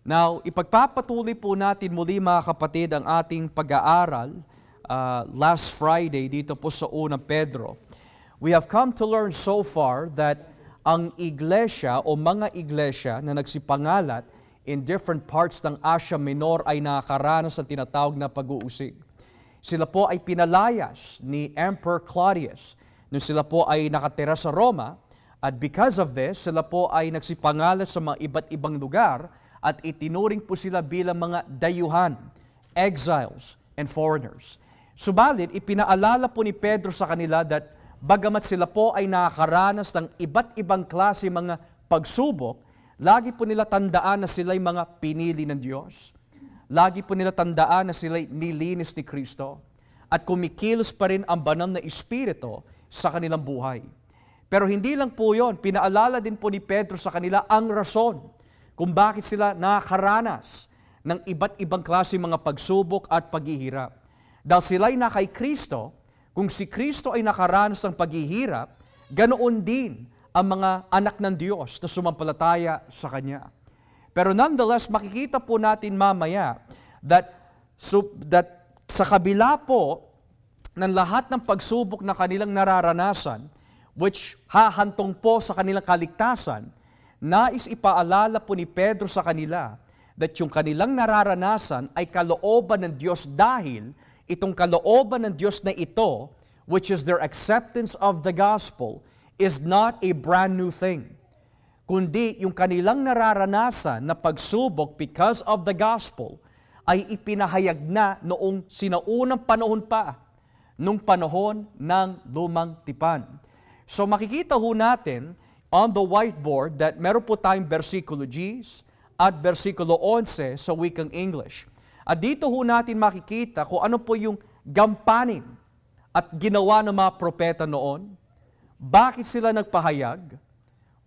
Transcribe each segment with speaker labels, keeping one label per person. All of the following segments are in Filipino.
Speaker 1: Now, ipagpapatuloy po natin muli mga kapatid ang ating pag-aaral last Friday dito po sa unang Pedro. We have come to learn so far that ang iglesia o mga iglesia na nagsipangalat in different parts ng Asia Minor ay nakakaranas ng tinatawag na pag-uusig. Sila po ay pinalayas ni Emperor Claudius nung sila po ay nakatira sa Roma, at because of this, sila po ay nagsipangalat sa mga iba't ibang lugar at itinuring po sila bilang mga dayuhan, exiles, and foreigners. Subalit, ipinaalala po ni Pedro sa kanila that bagamat sila po ay nakakaranas ng iba't ibang klase mga pagsubok, lagi po nila tandaan na sila'y mga pinili ng Diyos. Lagi po nila tandaan na sila'y nilinis ni Kristo. At kumikilos pa rin ang banal na Espiritu sa kanilang buhay. Pero hindi lang po yon, pinaalala din po ni Pedro sa kanila ang rason kung bakit sila nakakaranas ng iba't ibang klase mga pagsubok at paghihirap. Dahil sila'y na kay Kristo, kung si Kristo ay nakaranas ng paghihirap, ganoon din ang mga anak ng Diyos na sumampalataya sa Kanya. Pero nonetheless, makikita po natin mamaya that sa kabila po ng lahat ng pagsubok na kanilang nararanasan, which hahantong po sa kanilang kaligtasan, nais ipaalala po ni Pedro sa kanila that yung kanilang nararanasan ay kalooban ng Diyos dahil itong kalooban ng Diyos na ito, which is their acceptance of the gospel, is not a brand new thing. Kundi yung kanilang nararanasan na pagsubok because of the gospel ay ipinahayag na noong sinaunang panahon pa, nung panahon ng lumang tipan. So makikita ho natin on the whiteboard that meron po tayong versikulo Gs at versikulo 11 sa wikang English. At dito ho natin makikita kung ano po yung gampanin at ginawa ng mga propeta noon. Bakit sila nagpahayag?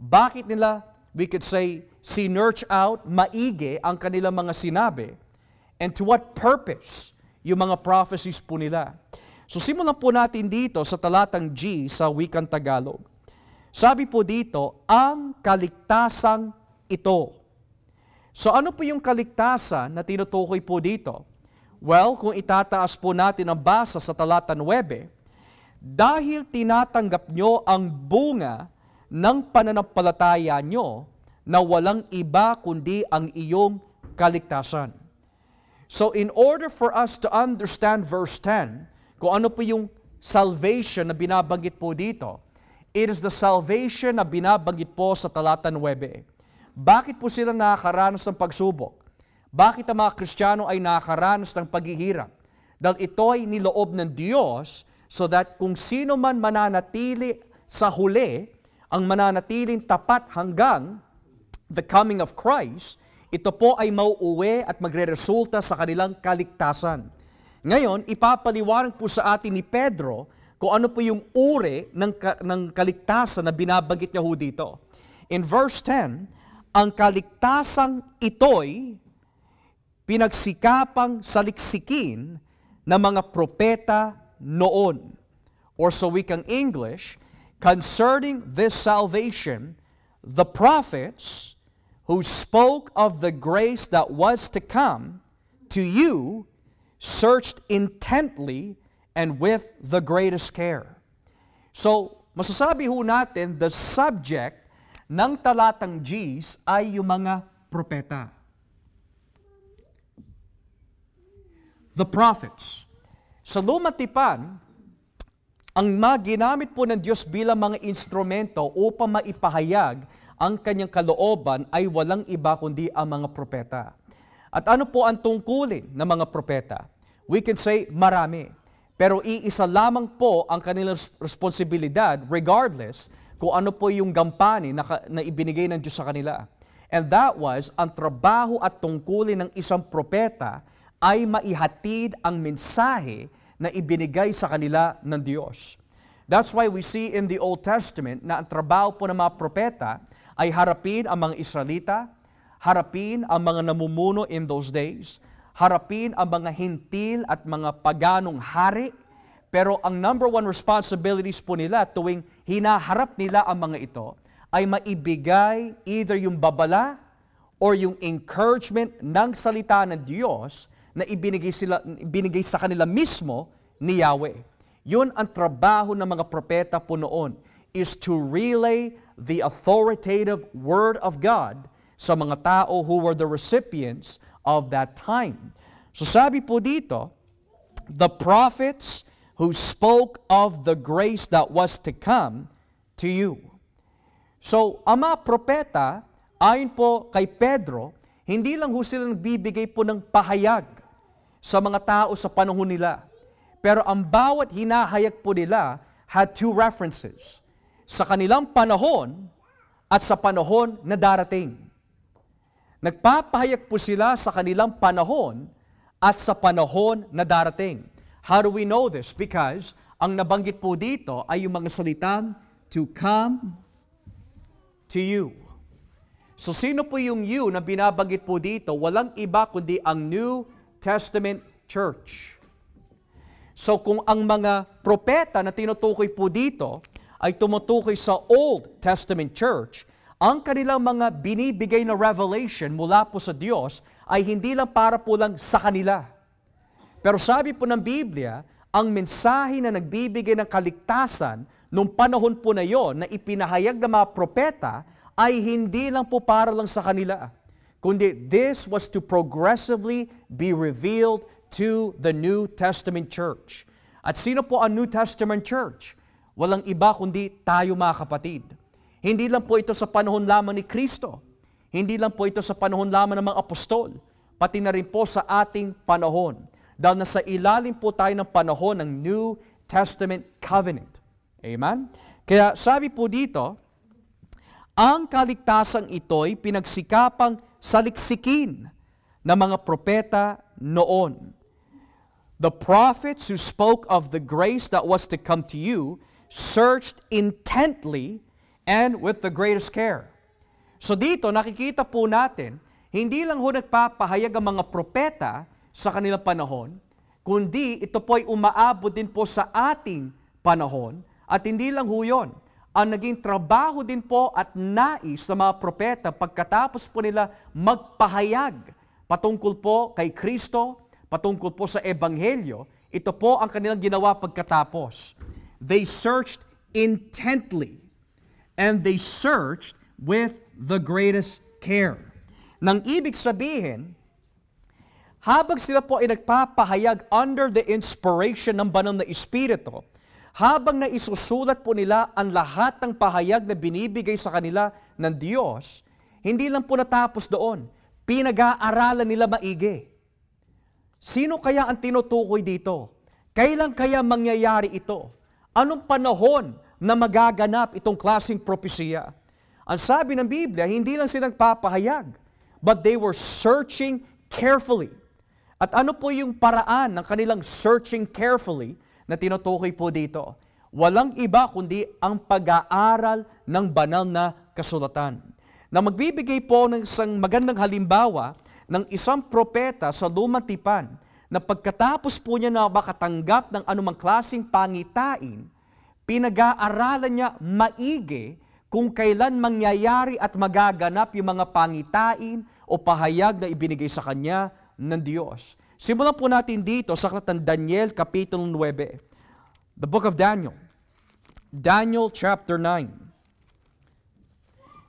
Speaker 1: Bakit nila, we could say, sinurge out, maigi ang kanilang mga sinabi? And to what purpose yung mga prophecies po nila? So simulan po natin dito sa talatang G sa wikang Tagalog. Sabi po dito, ang kaligtasang ito. So ano po yung kaligtasan na tinutukoy po dito? Well, kung itataas po natin ang basa sa talata 9, dahil tinatanggap nyo ang bunga ng pananampalataya nyo na walang iba kundi ang iyong kaligtasan. So in order for us to understand verse 10, kung ano po yung salvation na binabanggit po dito, it is the salvation na binabanggit po sa talata 9. Bakit po sila nakakaranas ng pagsubok? Bakit ang mga Kristiyano ay nakakaranas ng paghihirap? Dahil ito ay niloob ng Diyos so that kung sino man mananatili sa huli, ang mananatiling tapat hanggang the coming of Christ, ito po ay mauuwi at magre-resulta sa kanilang kaligtasan. Ngayon, ipapaliwanag po sa atin ni Pedro kung ano po yung uri ng kaligtasan na binabanggit niya ho dito. In verse 10, ang kaligtasang ito'y pinagsikapang saliksikin ng mga propeta noon. Or sa wikang English, concerning this salvation, the prophets who spoke of the grace that was to come to you searched intently and with the greatest care. So, masasabi ho natin, the subject ng talatang Gs ay yung mga propeta. The prophets. Sa lumang tipan, ang mga ginamit po ng Diyos bilang mga instrumento upang maipahayag ang kanyang kalooban ay walang iba kundi ang mga propeta. At ano po ang tungkulin ng mga propeta? We can say marami. Pero iisa lamang po ang kanilang responsibilidad regardless kung ano po yung gampanin na ibinigay ng Diyos sa kanila. And that was, ang trabaho at tungkulin ng isang propeta ay maihatid ang mensahe na ibinigay sa kanila ng Diyos. That's why we see in the Old Testament na ang trabaho po ng mga propeta ay harapin ang mga Israelita, harapin ang mga namumuno in those days, harapin ang mga hintil at mga paganong hari, pero ang number one responsibilities po nila tuwing hinaharap nila ang mga ito ay maibigay either yung babala or yung encouragement ng salita ng Diyos na ibinigay sa kanila mismo ni Yahweh. Yun ang trabaho ng mga propeta po noon, is to relay the authoritative Word of God sa mga tao who were the recipients of that time. So sabi po dito, the prophets who spoke of the grace that was to come to you. So, ang mga propeta, ayon po kay Pedro, hindi lang ho sila nagbibigay po ng pahayag sa mga tao sa panahon nila. Pero ang bawat hinahayag po nila had two references. Sa kanilang panahon at sa panahon na darating. Nagpapahayag po sila sa kanilang panahon at sa panahon na darating. How do we know this? Because ang nabanggit po dito ay yung mga salitang to come to you. So sino po yung you na binabanggit po dito? Walang iba kundi ang New Testament Church. So kung ang mga propeta na tinutukoy po dito ay tumutukoy sa Old Testament Church, ang kanilang mga binibigay na revelation mula po sa Diyos ay hindi lang para po lang sa kanila. Pero sabi po ng Biblia, ang mensahe na nagbibigay ng kaligtasan nung panahon po na yon na ipinahayag ng mga propeta ay hindi lang po para lang sa kanila, kundi this was to progressively be revealed to the New Testament Church. At sino po ang New Testament Church? Walang iba kundi tayo mga kapatid. Hindi lang po ito sa panahon lamang ni Kristo. Hindi lang po ito sa panahon lamang ng mga apostol. Pati na rin po sa ating panahon. Dahil nasa ilalim po tayo ng panahon ng New Testament Covenant. Amen? Kaya sabi po dito, ang kaligtasang ito'y pinagsikapang saliksikin ng mga propeta noon. The prophets who spoke of the grace that was to come to you searched intently and with the greatest care. So dito, nakikita po natin, hindi lang ho nagpapahayag ang mga propeta sa kanilang panahon, kundi ito po ay umaabot din po sa ating panahon, at hindi lang ho yun. Ang naging trabaho din po at nais ng mga propeta pagkatapos po nila magpahayag patungkol po kay Kristo, patungkol po sa Ebanghelyo, ito po ang kanilang ginawa pagkatapos. They searched intently and they searched with the greatest care. Nang ibig sabihin, habang sila po ay nagpapahayag under the inspiration ng banal na Espiritu, habang naisusulat po nila ang lahat ng pahayag na binibigay sa kanila ng Diyos, hindi lang po natapos doon. Pinag-aaralan nila maigi. Sino kaya ang tinutukoy dito? Kailan kaya mangyayari ito? Anong panahon na magaganap itong klaseng propesya? Ang sabi ng Biblia, hindi lang sila nagpapahayag, but they were searching carefully. At ano po yung paraan ng kanilang searching carefully na tinutukoy po dito? Walang iba kundi ang pag-aaral ng banal na kasulatan. Na magbibigay po ng isang magandang halimbawa ng isang propeta sa lumang tipan na pagkatapos po niya na makatanggap ng anumang klaseng pangitain, pinag-aaralan niya maigi kung kailan mangyayari at magaganap yung mga pangitain o pahayag na ibinigay sa kanya ng Diyos. Simulan po natin dito sa aklat ng Daniel, Kapitulo 9. The book of Daniel. Daniel chapter 9.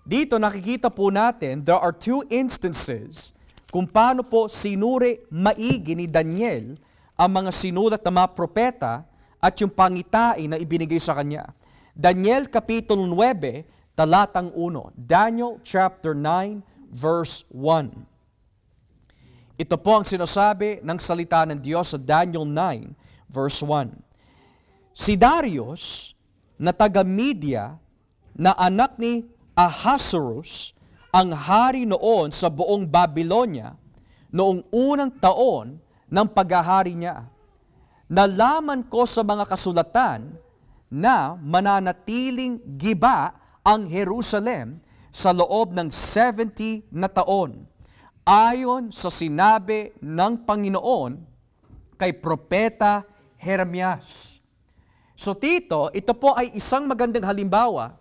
Speaker 1: Dito nakikita po natin, there are two instances kung paano po sinuri maigi ni Daniel ang mga sinulat ng mga propeta at yung pangitain na ibinigay sa kanya. Daniel Kapitulo 9, talatang 1. Daniel chapter 9, verse 1. Ito po ang sinasabi ng salita ng Diyos sa Daniel 9, verse 1. Si Darius na taga-Media na anak ni Ahasuerus ang hari noon sa buong Babylonia noong unang taon ng paghahari niya. Nalaman ko sa mga kasulatan na mananatiling giba ang Jerusalem sa loob ng 70 na taon, ayon sa sinabi ng Panginoon kay Propeta Jeremias. So Tito, ito po ay isang magandang halimbawa.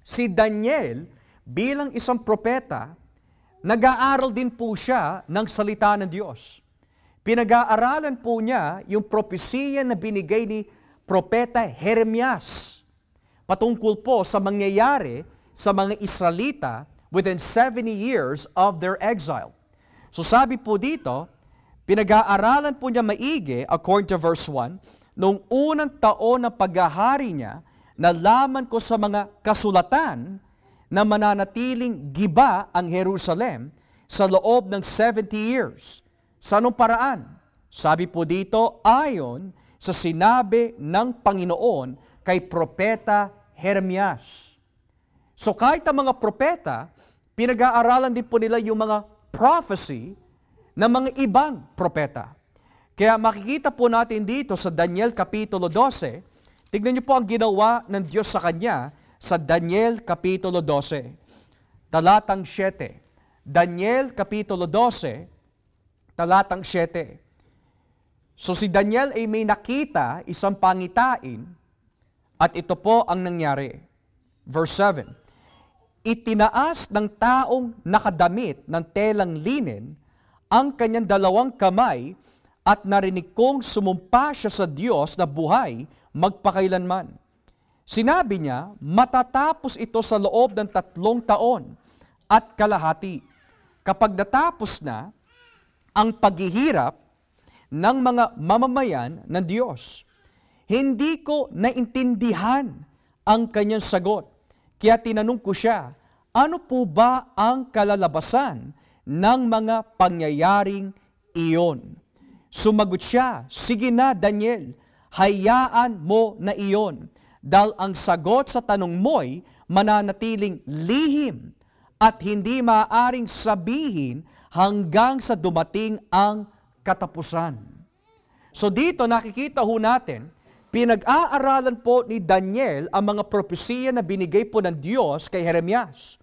Speaker 1: Si Daniel bilang isang propeta nag-aaral din po siya ng salita ng Diyos. Pinag-aaralan po niya yung propesiya na binigay ni Propeta Jeremias patungkol po sa mangyayari sa mga Israelita within 70 years of their exile. So sabi po dito, pinag-aaralan po niya maigi, according to verse 1, noong unang taon ng paghahari niya, nalaman ko sa mga kasulatan na mananatiling giba ang Jerusalem sa loob ng 70 years. Sa anong paraan? Sabi po dito, ayon sa sinabi ng Panginoon kay Propeta Jeremias. So kahit ang mga propeta, pinag-aaralan din po nila yung mga prophecy ng mga ibang propeta. Kaya makikita po natin dito sa Daniel Kapitulo 12, tignan niyo po ang ginawa ng Diyos sa kanya sa Daniel Kapitulo 12, talatang 7. Daniel Kapitulo 12, talatang 7. So si Daniel ay may nakita isang pangitain at ito po ang nangyari. Verse 7. Itinaas ng taong nakadamit ng telang linen ang kanyang dalawang kamay at narinig kong sumumpa siya sa Diyos na buhay magpakailanman. Sinabi niya, matatapos ito sa loob ng 3 taon at kalahati. Kapag natapos na ang paghihirap ng mga mamamayan ng Diyos, hindi ko naintindihan ang kanyang sagot. Kaya tinanong ko siya, ano po ba ang kalalabasan ng mga pangyayaring iyon? Sumagot siya, sige na Daniel, hayaan mo na iyon. Dahil ang sagot sa tanong mo'y mananatiling lihim at hindi maaaring sabihin hanggang sa dumating ang katapusan. So dito nakikita ho natin, pinag-aaralan po ni Daniel ang mga propesiya na binigay po ng Diyos kay Jeremias.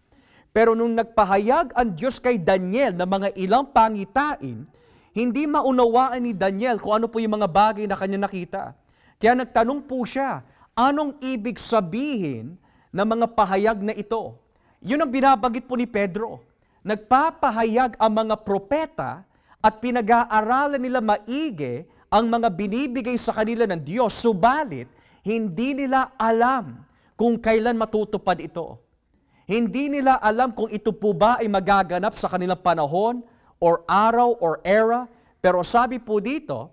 Speaker 1: Pero nung nagpahayag ang Diyos kay Daniel ng mga ilang pangitain, hindi maunawaan ni Daniel kung ano po yung mga bagay na kanya nakita. Kaya nagtanong po siya, anong ibig sabihin ng mga pahayag na ito? Yun ang binabagit po ni Pedro. Nagpapahayag ang mga propeta at pinag-aaralan nila maigi ang mga binibigay sa kanila ng Diyos, subalit hindi nila alam kung kailan matutupad ito. Hindi nila alam kung ito po ba ay magaganap sa kanilang panahon or araw or era, pero sabi po dito,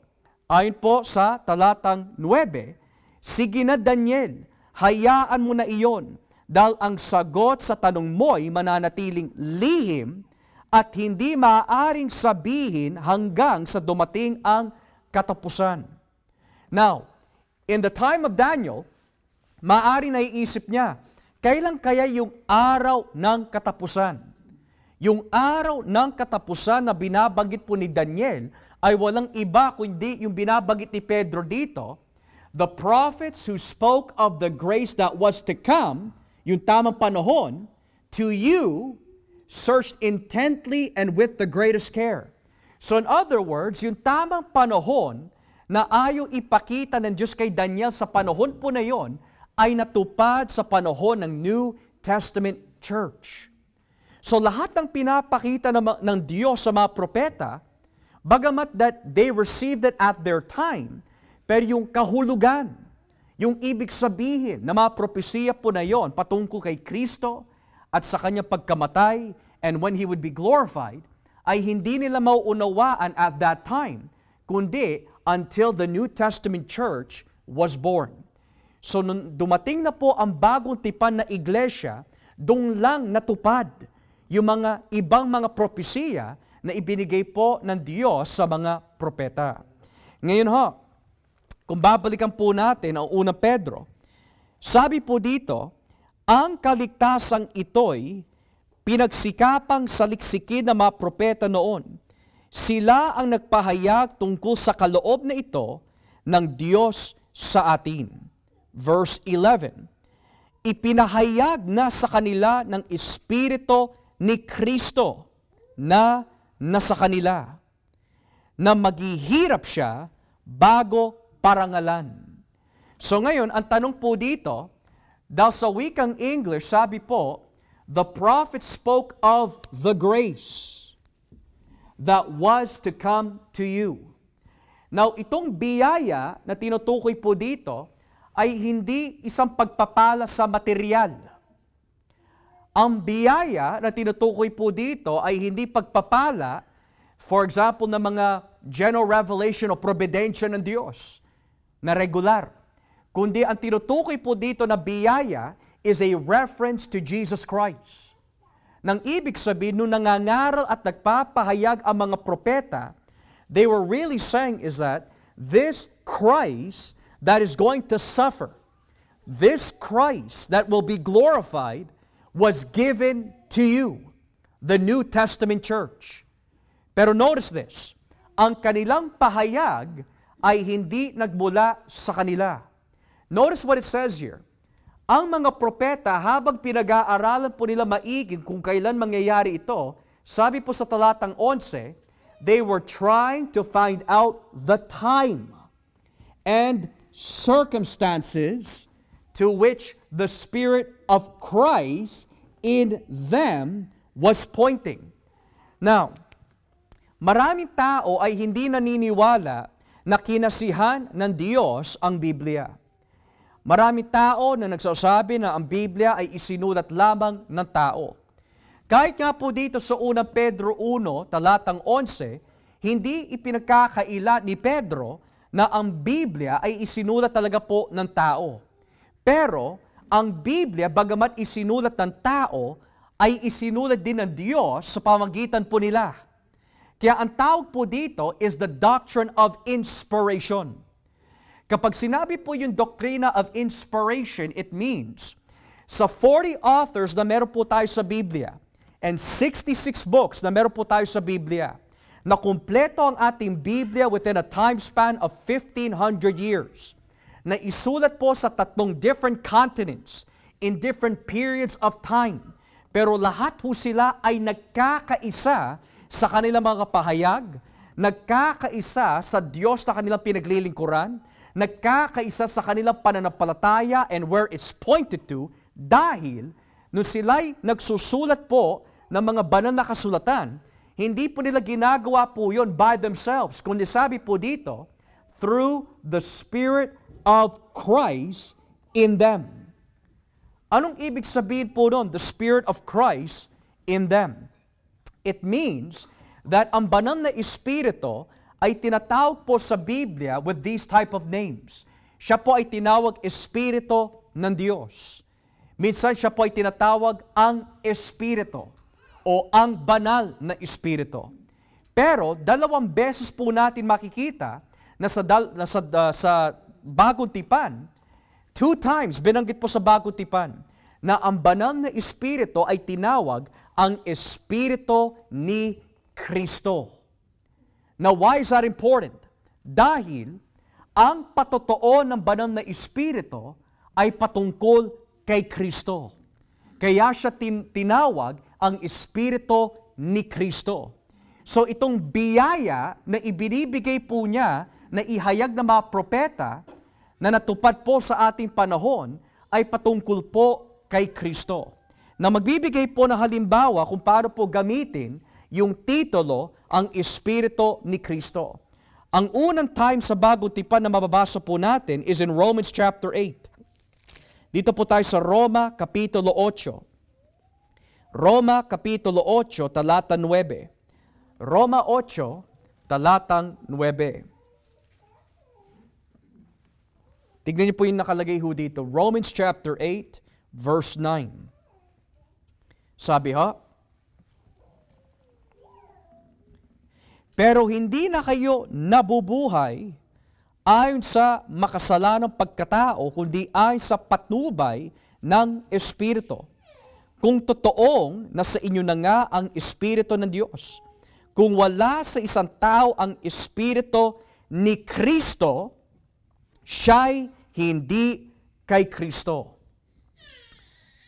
Speaker 1: ayon po sa talatang 9, sige na Daniel, hayaan mo na iyon, dahil ang sagot sa tanong mo'y mananatiling lihim at hindi maaaring sabihin hanggang sa dumating ang katapusan. Now, in the time of Daniel, maaari naiisip niya, kailan kaya yung araw ng katapusan? Yung araw ng katapusan na binabanggit po ni Daniel ay walang iba kundi yung binabanggit ni Pedro dito, the prophets who spoke of the grace that was to come, yung tamang panahon, to you, searched intently and with the greatest care. So in other words, yung tamang panahon na ayaw ipakita ng Diyos kay Daniel sa panahon po na yon ay natupad sa panahon ng New Testament Church. So lahat ng pinapakita ng Diyos sa mga propeta, bagamat that they received it at their time, pero yung kahulugan, yung ibig sabihin na mga propesiya po na yon patungkol kay Kristo at sa kanyang pagkamatay and when He would be glorified, ay hindi nila mauunawaan at that time, kundi until the New Testament Church was born. So nung dumating na po ang bagong tipan na iglesia, doon lang natupad yung mga ibang mga propesiya na ibinigay po ng Diyos sa mga propeta. Ngayon ho, kung babalikan po natin ang unang Pedro, sabi po dito, ang kaligtasang ito'y pinagsikapang saliksikin ng mga propeta noon. Sila ang nagpahayag tungkol sa kaloob na ito ng Diyos sa atin. Verse 11, ipinahayag na sa kanila ng Espiritu ni Kristo na nasa kanila, na maghihirap siya bago parangalan. So ngayon, ang tanong po dito, dahil sa wikang English, sabi po, the prophet spoke of the grace that was to come to you. Now, itong biyaya na tinutukoy po dito ay hindi isang pagpapala sa material. Ang biyaya na tinutukoy po dito ay hindi pagpapala, for example, ng mga general revelation o providensya ng Diyos na regular. Kundi ang tinutukoy po dito na biyaya is a reference to Jesus Christ. Nang ibig sabihin, nung nangangaral at nagpapahayag ang mga propeta, they were really saying is that this Christ that is going to suffer, this Christ that will be glorified, was given to you, the New Testament church. Pero notice this, ang kanilang pahayag ay hindi nagmula sa kanila. Notice what it says here. Ang mga propeta, habang pinag-aaralan po nila maiging kung kailan mangyayari ito, sabi po sa talatang 11, they were trying to find out the time and circumstances to which the Spirit of Christ in them was pointing. Now, maraming tao ay hindi naniniwala na kinasihan ng Diyos ang Biblia. Maraming tao na nagsasabi na ang Biblia ay isinulat lamang ng tao. Kahit nga po dito sa unang Pedro 1, talatang 11, hindi ipinagkakaila ni Pedro na ang Biblia ay isinulat talaga po ng tao. Pero, ang Biblia, bagamat isinulat ng tao, ay isinulat din ng Diyos sa pamamagitan po nila. Kaya ang tawag po dito is the doctrine of inspiration. Kapag sinabi po yung doctrina of inspiration, it means sa 40 authors na meron po tayo sa Biblia and 66 books na meron po tayo sa Biblia, na kumpleto ang ating Biblia within a time span of 1,500 years, na isulat po sa 3 different continents in different periods of time. Pero lahat po sila ay nagkakaisa sa kanilang mga pahayag, nagkakaisa sa Diyos na kanilang pinaglilingkuran, nagkakaisa sa kanilang pananampalataya and where it's pointed to, dahil nung sila'y nagsusulat po ng mga banal na kasulatan, hindi po nila ginagawa po yun by themselves, kundi sabi po dito, through the Spirit of Christ in them. Anong ibig sabihin po nun, the Spirit of Christ in them? It means that ang banal na Espiritu ay tinatawag po sa Biblia with these type of names. Siya po ay tinawag Espiritu ng Diyos. Minsan siya po ay tinatawag ang Espiritu o ang banal na Espiritu. Pero 2 beses po natin makikita na sa Bagong Tipan, 2 times binanggit po sa Bagong Tipan na ang banal na Espiritu ay tinawag ang Espiritu ni Kristo. Now, why is that important? Dahil ang patotoo ng banal na Espiritu ay patungkol kay Kristo. Kaya siya tinawag ang Espiritu ni Kristo. So itong biyaya na ibinibigay po niya na ihayag ng mga propeta na natupad po sa ating panahon ay patungkol po kay Kristo. Na magbibigay po ng halimbawa kung paano po gamitin yung titulo, ang Espiritu ni Kristo. Ang unang time sa Bagong Tipan na mababasa po natin is in Romans chapter 8. Dito po tayo sa Roma Kapitulo 8. Roma Kapitulo 8, talata 9. Roma 8, talatang 9. Tignan niyo po yung nakalagay ho dito. Romans chapter 8, verse 9. Sabi ha, pero hindi na kayo nabubuhay ayon sa makasalanang pagkatao, kundi ayon sa patnubay ng Espiritu. Kung totoong nasa inyo na nga ang Espiritu ng Diyos, kung wala sa isang tao ang Espiritu ni Kristo, siya'y hindi kay Kristo.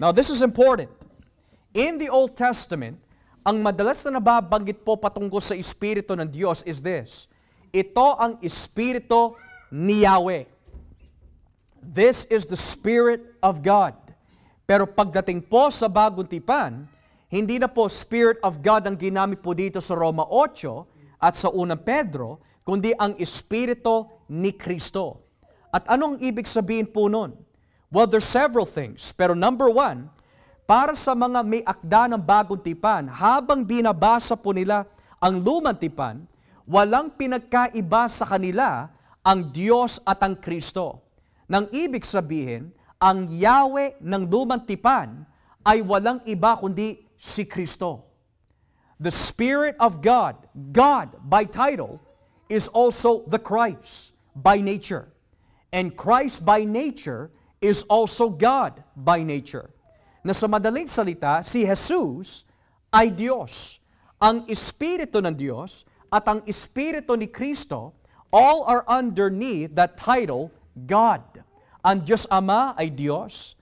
Speaker 1: Now, this is important. In the Old Testament, ang madalas na nababanggit po patungkol sa Espiritu ng Diyos is this. Ito ang Espiritu ni Yahweh. This is the Spirit of God. Pero pagdating po sa bagong tipan, hindi na po Spirit of God ang ginamit po dito sa Roma 8 at sa unang Pedro, kundi ang Espiritu ni Kristo. At anong ibig sabihin po nun? Well, there's several things. Pero number one, para sa mga may akda ng bagong tipan, habang binabasa po nila ang lumang tipan, walang pinagkaiba sa kanila ang Diyos at ang Kristo. Nang ibig sabihin, ang Yahweh ng lumang tipan ay walang iba kundi si Kristo. The Spirit of God, God by title, is also the Christ by nature. And Christ by nature is also God by nature. Na sa madaling salita, si Jesus ay Diyos. Ang Espiritu ng Diyos at ang Espiritu ni Kristo, all are underneath that title, God. Ang Diyos Ama ay Diyos,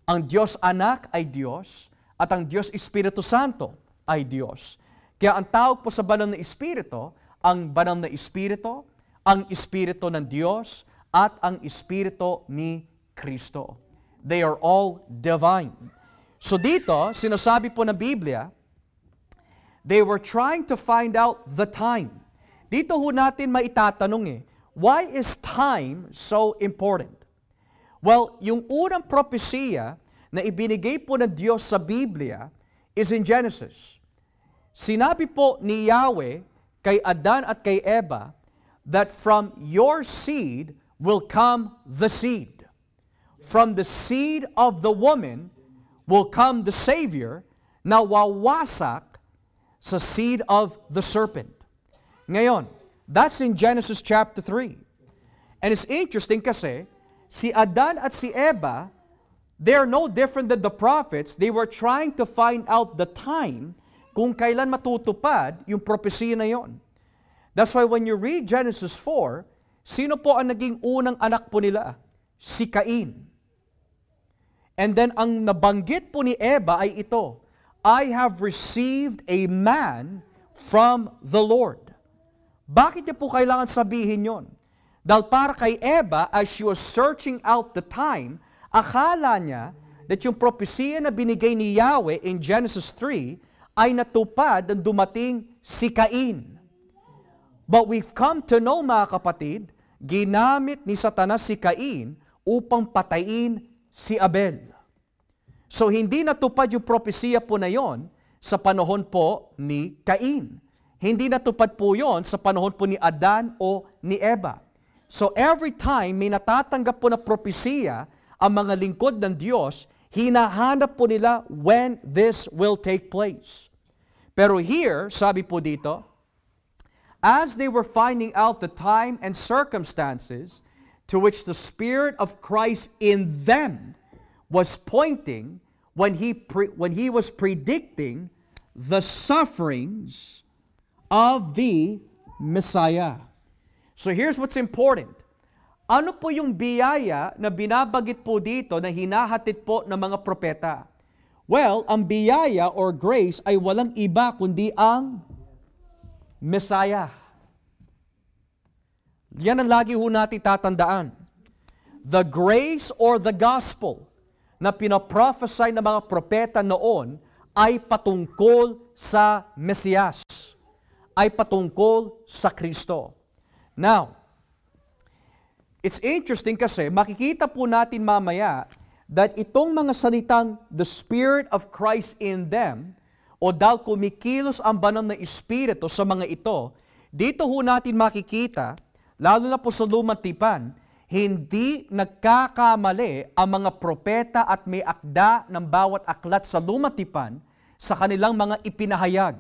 Speaker 1: ang Diyos Anak ay Diyos, at ang Diyos Espiritu Santo ay Diyos. Kaya ang tawag po sa banal na Espiritu, ang banal na Espiritu, ang Espiritu ng Diyos, at ang Espiritu ni Kristo. They are all divine. So dito, sinasabi po ng Biblia, they were trying to find out the time. Dito ho natin maitatanong why is time so important? Well, yung unang propesiya na ibinigay po ng Diyos sa Biblia is in Genesis. Sinabi po ni Yahweh kay Adan at kay Eva that from your seed will come the seed. From the seed of the woman will come the Savior na wawasak sa seed of the serpent. Ngayon, that's in Genesis chapter 3. And it's interesting kasi, si Adan at si Eva, they are no different than the prophets. They were trying to find out the time kung kailan matutupad yung propesya na yon. That's why when you read Genesis 4, sino po ang naging unang anak po nila? Si Cain. And then ang nabanggit po ni Eva ay ito, I have received a man from the Lord. Bakit niya po kailangan sabihin yon? Dahil para kay Eva, as she was searching out the time, akala niya that yung propesiya na binigay ni Yahweh in Genesis 3 ay natupad nang dumating si Cain. But we've come to know, mga kapatid, ginamit ni Satanas si Cain upang patayin si Abel. So hindi natupad yung propesiya po na yon sa panahon po ni Cain. Hindi natupad po yon sa panahon po ni Adan o ni Eva. So every time may natatanggap po na propesiya ang mga lingkod ng Diyos, hinahanap po nila when this will take place. Pero here, sabi po dito, as they were finding out the time and circumstances to which the Spirit of Christ in them was pointing when he was predicting the sufferings of the Messiah. So here's what's important. Ano po yung biyaya na binabagit po dito na hinahatid po ng mga propeta? Well, ang biyaya or grace ay walang iba kundi ang Messiah. Yan ang lagi ho natin tatandaan. The grace or the gospel na pinaprophesy ng mga propeta noon ay patungkol sa Mesiyas, ay patungkol sa Kristo. Now, it's interesting kasi makikita po natin mamaya that itong mga salitang the Spirit of Christ in them o dahil kumikilos ang banal na Espiritu sa mga ito, dito ho natin makikita, lalo na po sa lumang tipan, hindi nagkakamali ang mga propeta at may akda ng bawat aklat sa lumang tipan sa kanilang mga ipinahayag.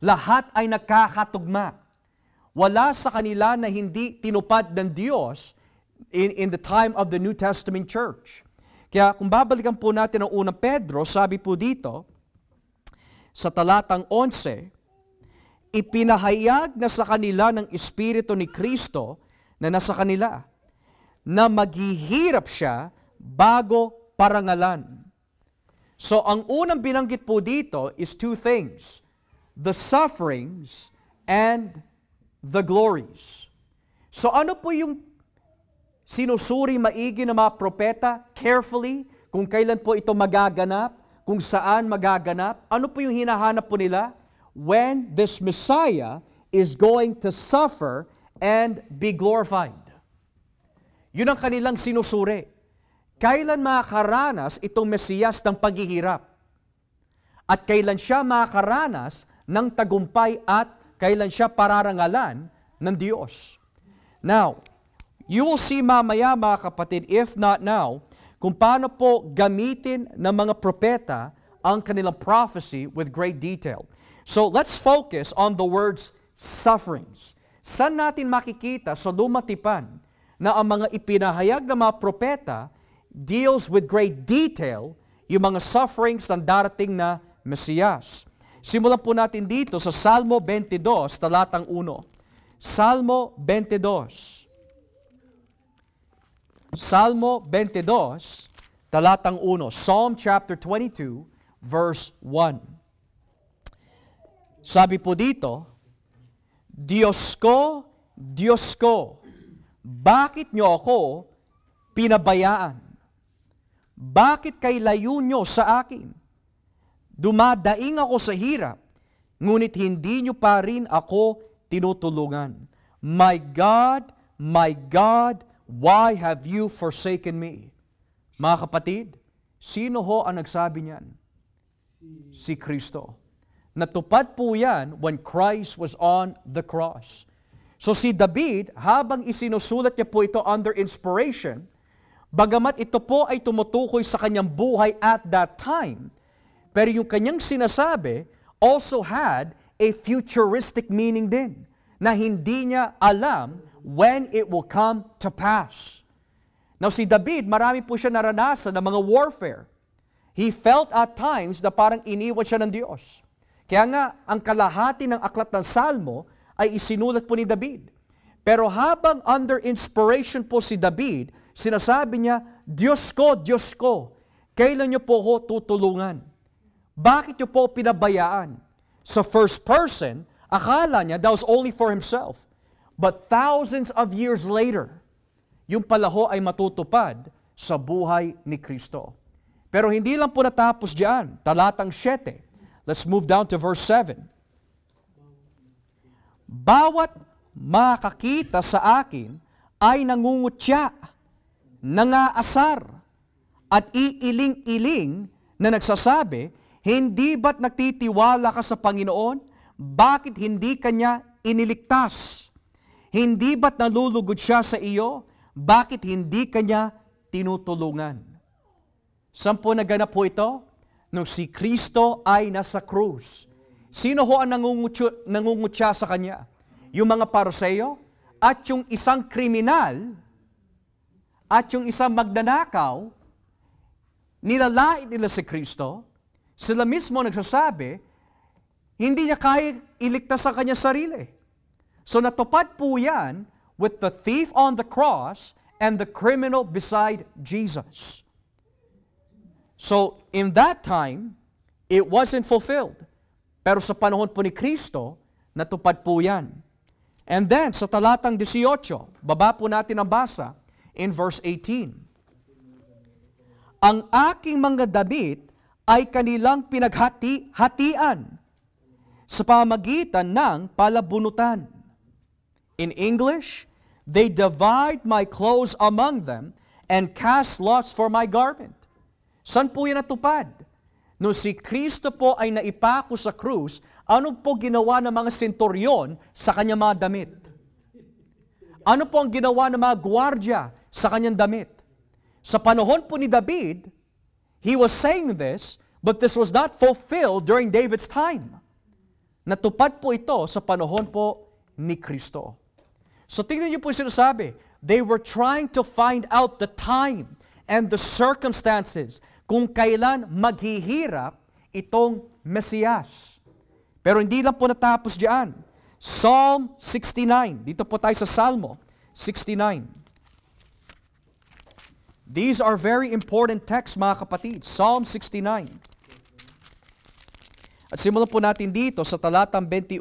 Speaker 1: Lahat ay nagkakatugma. Wala sa kanila na hindi tinupad ng Diyos in the time of the New Testament Church. Kaya kung babalikan po natin ang unang Pedro, sabi po dito, sa talatang 11, ipinahayag na sa kanila ng Espiritu ni Kristo na nasa kanila, na maghihirap siya bago parangalan. So ang unang binanggit po dito is two things, the sufferings and the glories. So ano po yung sinusuri maigi ng mga propeta carefully kung kailan po ito magaganap, kung saan magaganap. Ano po yung hinahanap po nila? When this Messiah is going to suffer and be glorified. Yun ang kanilang sinusuri. Kailan makakaranas itong Mesiyas ng paghihirap? At kailan siya makakaranas ng tagumpay at kailan siya pararangalan ng Diyos? Now, you will see mamaya mga kapatid, if not now, kung paano po gamitin ng mga propeta ang kanilang prophecy with great detail. So let's focus on the words sufferings. Saan natin makikita sa lumang tipan na ang mga ipinahayag ng mga propeta deals with great detail yung mga sufferings ng darating na Mesiyas? Simulan po natin dito sa Salmo 22, talatang 1. Salmo 22. Salmo 22, talatang 1. Psalm chapter 22, verse 1. Sabi po dito, Diyos ko, bakit niyo ako pinabayaan? Bakit kay layo niyo sa akin? Dumadaing ako sa hirap, ngunit hindi niyo pa rin ako tinutulungan. My God, why have you forsaken me? Mga kapatid, sino ho ang nagsabi niyan? Si Kristo. Natupad po yan when Christ was on the cross. So si David, habang isinusulat niya po ito under inspiration, bagamat ito po ay tumutukoy sa kanyang buhay at that time, pero yung kanyang sinasabi also had a futuristic meaning din, na hindi niya alam when it will come to pass. Now si David, marami po siya naranasan ng mga warfare. He felt at times na parang iniwan siya ng Diyos. Kaya nga, ang kalahati ng aklat ng Salmo ay isinulat po ni David. Pero habang under inspiration po si David, sinasabi niya, Diyos ko, kailan niyo po ako tutulungan? Bakit niyo po pinabayaan? Sa first person, akala niya that was only for himself. But thousands of years later, yung palaho ay matutupad sa buhay ni Kristo. Pero hindi lang po natapos diyan. Talatang 7. Let's move down to verse 7. Bawat makakita sa akin ay nangungutya, nangaasar, at iiling-iling na nagsasabi, hindi ba't nagtitiwala ka sa Panginoon? Bakit hindi kanya iniligtas? Hindi ba't nalulugod siya sa iyo? Bakit hindi kanya tinutulungan? Saan po naganap po ito? Nung si Kristo ay nasa krus. Sino ho ang nangungutya sa kanya? Yung mga Pariseo at yung isang kriminal at yung isang magnanakaw, nilalait nila si Kristo. Sila mismo nagsasabi, hindi niya kaya iligtas ang kanyang sarili. So natupad po yan with the thief on the cross and the criminal beside Jesus. So, in that time, it wasn't fulfilled. Pero sa panahon po ni Kristo, natupad po yan. And then, sa talatang 18, baba po natin ang basa, in verse 18. Ang aking mga damit ay kanilang pinaghati-hatian sa pamagitan ng palabunutan. In English, they divide my clothes among them and cast lots for my garment. Saan po yan natupad? Nung si Kristo po ay naipako sa krus, ano po ginawa ng mga senturyon sa kanyang mga damit? Ano po ang ginawa ng mga gwardya sa kanyang damit? Sa panahon po ni David, he was saying this, but this was not fulfilled during David's time. Natupad po ito sa panahon po ni Kristo. So tingnan niyo po yung sinasabi, they were trying to find out the time and the circumstances kung kailan maghihirap itong Mesiyas. Pero hindi lang po natapos diyan. Psalm 69. Dito po tayo sa Salmo 69. These are very important texts, mga kapatid. Psalm 69. At simulan po natin dito sa talatang 21.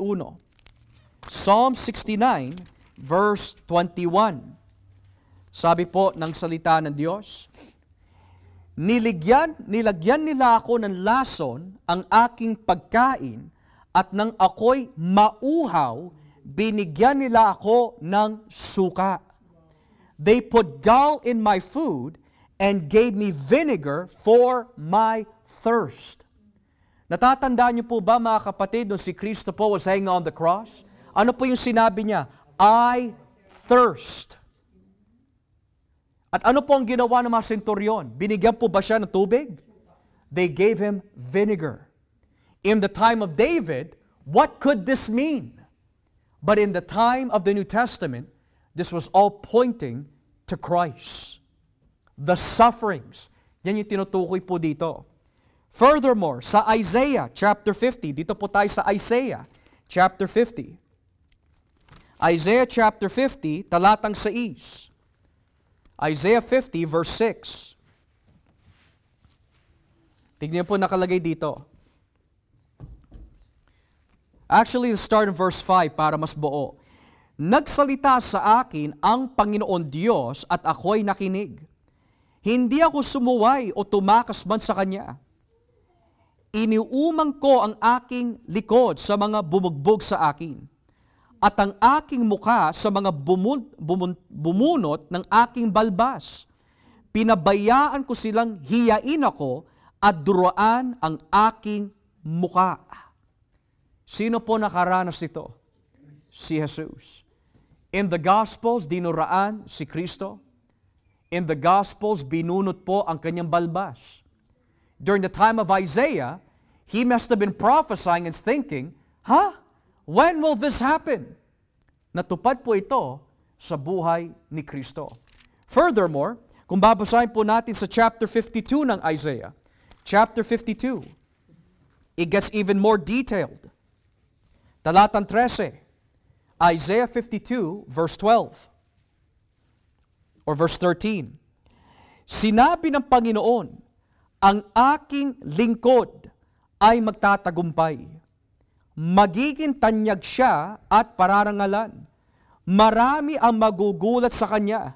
Speaker 1: Psalm 69, verse 21. Sabi po ng salita ng Diyos, Nilagyan nila ako ng lason ang aking pagkain at nang ako'y mauhaw, binigyan nila ako ng suka. They put gall in my food and gave me vinegar for my thirst. Natatandaan niyo po ba mga kapatid, nung si Kristo po was hanging on the cross? Ano po yung sinabi niya? I thirst. At ano po ang ginawa ng mga senturyon? Binigyan po ba siya ng tubig? They gave him vinegar. In the time of David, what could this mean? But in the time of the New Testament, this was all pointing to Christ. The sufferings. Yan yung tinutukoy po dito. Furthermore, sa Isaiah chapter 50, dito po tayo sa Isaiah chapter 50. Isaiah chapter 50, talatang 6. Isaiah 50 verse 6. Tignan po nakalagay dito. Actually, let's start in verse 5 para mas buo. Nagsalita sa akin ang Panginoon Diyos at ako'y nakinig. Hindi ako sumuway o tumakas man sa Kanya. Iniumang ko ang aking likod sa mga bumugbog sa akin, at ang aking mukha sa mga bumunot ng aking balbas. Pinabayaan ko silang hiyain ako at duruan ang aking mukha. Sino po nakaranas nito? Si Jesus. In the Gospels, dinuraan si Kristo. In the Gospels, binunot po ang kanyang balbas. During the time of Isaiah, he must have been prophesying and thinking, when will this happen? Natupad po ito sa buhay ni Kristo. Furthermore, kung babasahin po natin sa chapter 52 ng Isaiah, chapter 52, it gets even more detailed. Talatang 13, Isaiah 52, verse 12, or verse 13. Sinabi ng Panginoon, ang aking lingkod ay magtatagumpay. Magiging tanyag siya at pararangalan. Marami ang magugulat sa kanya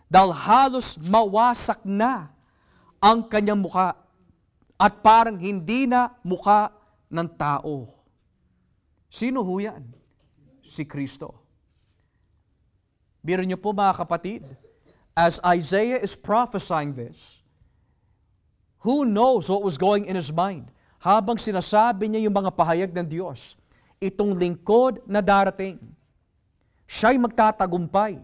Speaker 1: dahil halos mawasak na ang kanyang mukha at parang hindi na mukha ng tao. Sino ho yan? Si Kristo. Biro niyo po mga kapatid, as Isaiah is prophesying this, who knows what was going in his mind? Habang sinasabi niya yung mga pahayag ng Diyos, itong lingkod na darating, siya'y magtatagumpay.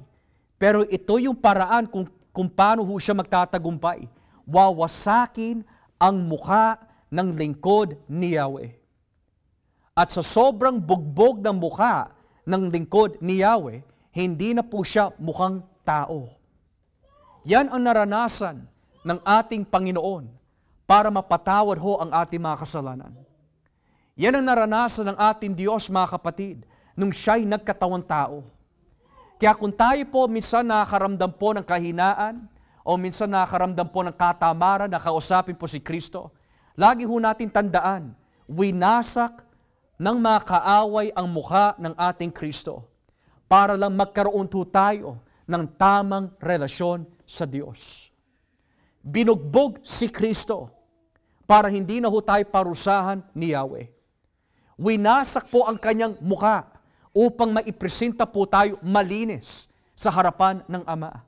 Speaker 1: Pero ito yung paraan kung paano ho siya magtatagumpay. Wawasakin ang mukha ng lingkod ni Yahweh. At sa sobrang bugbog ng mukha ng lingkod ni Yahweh, hindi na po siya mukhang tao. Yan ang naranasan ng ating Panginoon para mapatawad ho ang ating mga kasalanan. Yan ang naranasan ng ating Diyos, mga kapatid, nung siya'y nagkatawang tao. Kaya kung tayo po minsan nakakaramdam po ng kahinaan, o minsan nakakaramdam po ng katamaran, nakausapin po si Kristo, lagi ho natin tandaan, winasak ng mga kaaway ang mukha ng ating Kristo para lang magkaroon po tayo ng tamang relasyon sa Diyos. Binugbog si Kristo para hindi na ho tayo parusahan ni Yahweh. Winasak po ang kanyang mukha upang maipresenta po tayo malinis sa harapan ng Ama.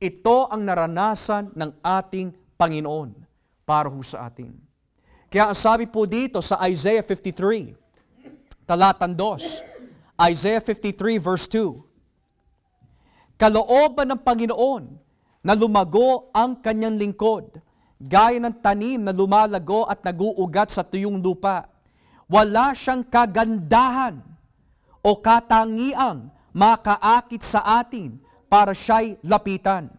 Speaker 1: Ito ang naranasan ng ating Panginoon para ho sa atin. Kaya ang sabi po dito sa Isaiah 53, talatang 2, Isaiah 53 verse 2, kalooban ng Panginoon na lumago ang kanyang lingkod, gaya ng tanim na lumalago at naguugat sa tuyong lupa. Wala siyang kagandahan o katangiang makaakit sa atin para siya'y lapitan.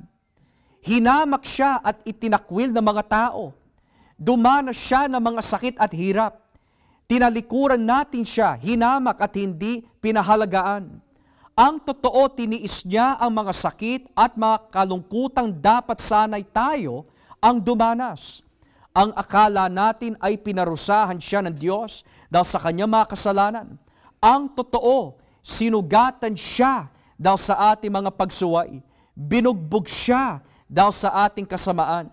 Speaker 1: Hinamak siya at itinakwil ng mga tao. Dumanas siya ng mga sakit at hirap. Tinalikuran natin siya, hinamak at hindi pinahalagaan. Ang totoo, tiniis niya ang mga sakit at mga kalungkutang dapat sanay tayo ang dumanas. Ang akala natin ay pinarusahan siya ng Diyos dahil sa kanyang mga kasalanan. Ang totoo, sinugatan siya dahil sa ating mga pagsuway. Binugbog siya dahil sa ating kasamaan.